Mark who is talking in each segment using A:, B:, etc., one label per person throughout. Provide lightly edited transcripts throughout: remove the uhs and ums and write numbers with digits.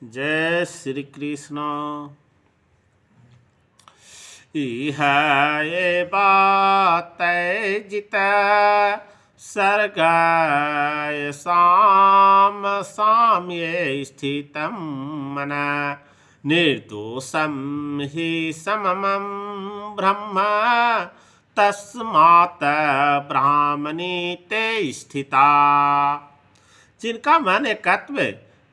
A: जय श्री कृष्ण। इह ये बात जित सर्गाय साम साम्ये स्थितं मन निर्दोषं हि सममं ब्रह्म तस्मात् ब्राह्मणी ते स्थिता। जिनका मन एकत्व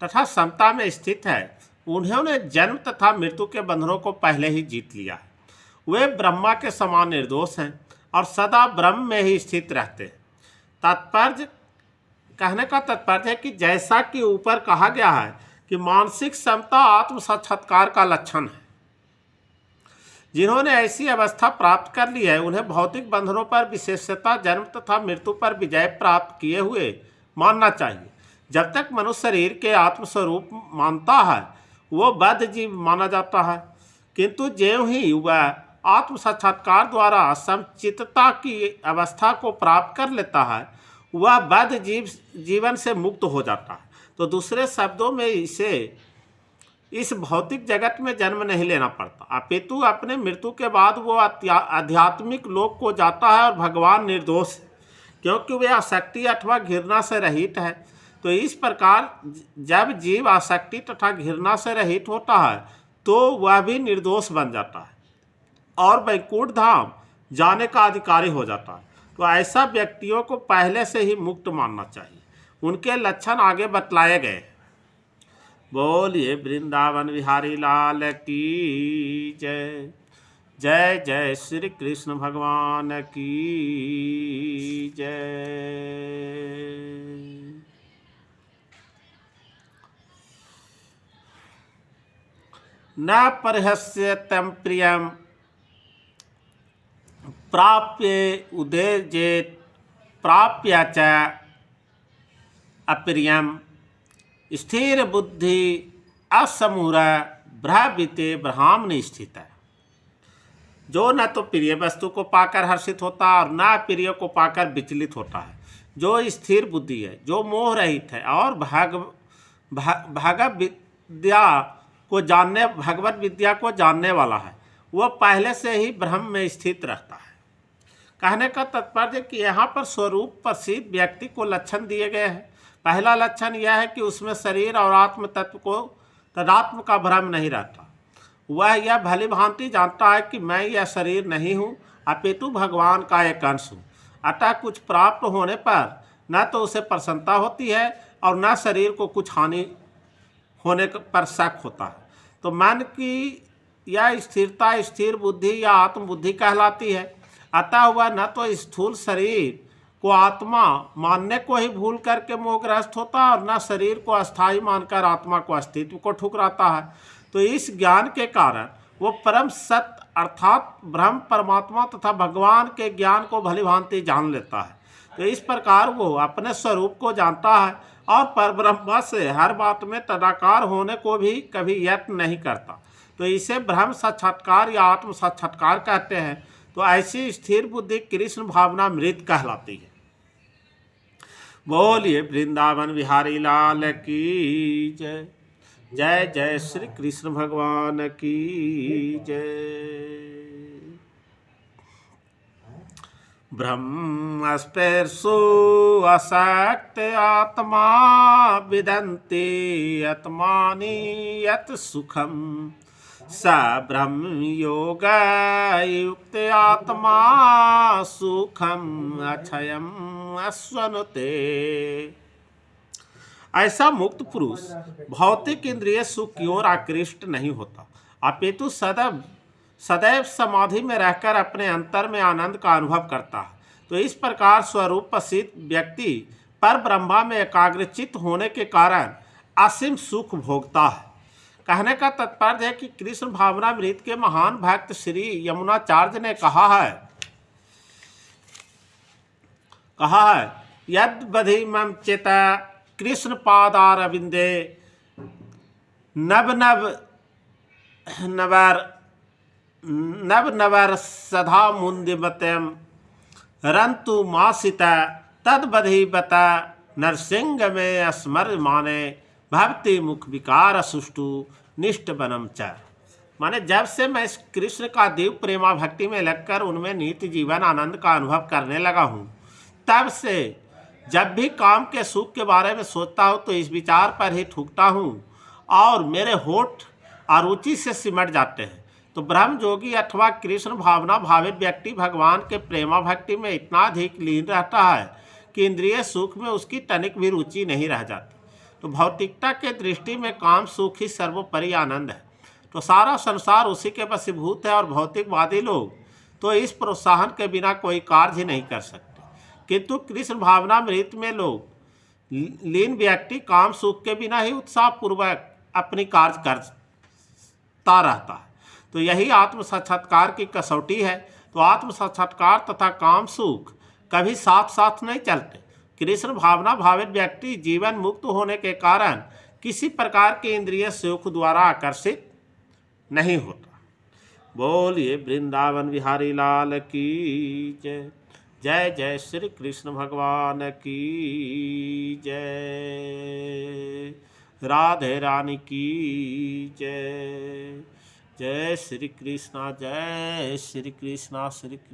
A: तथा समता में स्थित है, उन्होंने जन्म तथा मृत्यु के बंधनों को पहले ही जीत लिया है। वे ब्रह्मा के समान निर्दोष हैं और सदा ब्रह्म में ही स्थित रहते हैं। तात्पर्य कहने का तात्पर्य है कि जैसा कि ऊपर कहा गया है कि मानसिक समता आत्म साक्षात्कार का लक्षण है। जिन्होंने ऐसी अवस्था प्राप्त कर ली है, उन्हें भौतिक बंधनों पर विशेषतः जन्म तथा मृत्यु पर विजय प्राप्त किए हुए मानना चाहिए। जब तक मनुष्य शरीर के आत्मस्वरूप मानता है, वो बद्ध जीव माना जाता है, किंतु ज्यों ही वह आत्म साक्षात्कार द्वारा समचित्तता की अवस्था को प्राप्त कर लेता है, वह बद्ध जीवन से मुक्त हो जाता है। तो दूसरे शब्दों में इसे इस भौतिक जगत में जन्म नहीं लेना पड़ता, अपितु अपने मृत्यु के बाद वो आध्यात्मिक लोक को जाता है और भगवान निर्दोष है, क्योंकि वे आसक्ति अथवा घृणा से रहित है। तो इस प्रकार जब जीव आसक्ति तथा घृणा से रहित होता है, तो वह भी निर्दोष बन जाता है और वैकुंठ धाम जाने का अधिकारी हो जाता है। तो ऐसा व्यक्तियों को पहले से ही मुक्त मानना चाहिए। उनके लक्षण आगे बतलाए गए। बोलिए वृंदावन बिहारी लाल की जय। जय जय श्री कृष्ण भगवान की जय। न परिहस्यतं प्रियं प्राप्य उदेजेत प्राप्य च अप्रियं स्थिर बुद्धि असमूर ब्रह्मविते ब्राह्मण स्थित है। जो न तो प्रिय वस्तु को पाकर हर्षित होता और न प्रिय को पाकर विचलित होता है, जो स्थिर बुद्धि है, जो मोह रहित है और भगवत विद्या को जानने वाला है, वह पहले से ही ब्रह्म में स्थित रहता है। कहने का तात्पर्य कि यहाँ पर स्वरूप प्रसिद्ध व्यक्ति को लक्षण दिए गए हैं। पहला लक्षण यह है कि उसमें शरीर और आत्म तत्व को तदात्म का भ्रम नहीं रहता। वह यह भली भांति जानता है कि मैं यह शरीर नहीं हूँ, अपितु भगवान का एक अंश हूँ। अतः कुछ प्राप्त होने पर न तो उसे प्रसन्नता होती है और न शरीर को कुछ हानि होने पर शक होता है। तो मन की यह स्थिरता स्थिर बुद्धि या आत्मबुद्धि कहलाती है। अतः वह न तो स्थूल शरीर को आत्मा मानने को ही भूल करके मोहग्रस्त होता और न शरीर को अस्थायी मानकर आत्मा को अस्तित्व को ठुकराता है। तो इस ज्ञान के कारण वो परम सत्य अर्थात ब्रह्म परमात्मा तथा भगवान के ज्ञान को भली भांति जान लेता है। तो इस प्रकार वो अपने स्वरूप को जानता है और परब्रह्म से हर बात में तदाकार होने को भी कभी यत्न नहीं करता। तो इसे ब्रह्म साक्षात्कार या आत्म साक्षात्कार कहते हैं। तो ऐसी स्थिर बुद्धि कृष्ण भावना मृत कहलाती है। बोलिए वृंदावन बिहारी लाल की जय। जय जय श्री कृष्ण भगवान की जय। ब्रह्मस्पर्शो असक्त आत्मा विदन्ति आत्मानि यत् सुखम स ब्रह्म योग युक्त आत्मा सुखम अक्षयम अश्वनुते। ऐसा मुक्त पुरुष भौतिक इंद्रिय सुख की ओर आकृष्ट नहीं होता, अपितु सदैव समाधि में रहकर अपने अंतर में आनंद का अनुभव करता है। तो इस प्रकार स्वरूप प्रसिद्ध व्यक्ति पर ब्रह्मा में एकाग्रचित होने के कारण असीम सुख भोगता है। कहने का तात्पर्य है कि कृष्ण भावनामृत के महान भक्त श्री यमुनाचार्य ने कहा है यद बधि मम चेता कृष्ण पादारविंदे नव नवर सदा मुंदिमत्यम रंतु मासिता तद बधि बता नरसिंह में स्मर माने भक्ति मुख विकार सुष्टु निष्ठ बनम च। माने जब से मैं इस कृष्ण का दिव्य प्रेमा भक्ति में लगकर उनमें नित्य जीवन आनंद का अनुभव करने लगा हूँ, तब से जब भी काम के सुख के बारे में सोचता हूँ तो इस विचार पर ही ठूकता हूँ और मेरे होठ अरुचि से सिमट जाते हैं। तो ब्रह्म जोगी अथवा कृष्ण भावना भावित व्यक्ति भगवान के प्रेमा भक्ति में इतना अधिक लीन रहता है कि इंद्रिय सुख में उसकी तनिक भी रुचि नहीं रह जाती। तो भौतिकता के दृष्टि में काम सुख ही सर्वोपरि आनंद है। तो सारा संसार उसी के वशीभूत है और भौतिकवादी लोग तो इस प्रोत्साहन के बिना कोई कार्य ही नहीं कर सकते। किंतु कृष्ण भावनामृत में लोग लीन व्यक्ति काम सुख के बिना ही उत्साहपूर्वक अपनी कार्य करता रहता है। तो यही आत्म साक्षात्कार की कसौटी है। तो आत्म साक्षात्कार तथा काम सुख कभी साथ साथ नहीं चलते। कृष्ण भावना भावित व्यक्ति जीवन मुक्त होने के कारण किसी प्रकार के इंद्रिय सुख द्वारा आकर्षित नहीं होता। बोलिए वृंदावन बिहारी लाल की जय। जय जय श्री कृष्ण भगवान की जय। राधे रानी की जय। जय श्री कृष्णा, जय श्री कृष्णा, श्री कृष्ण।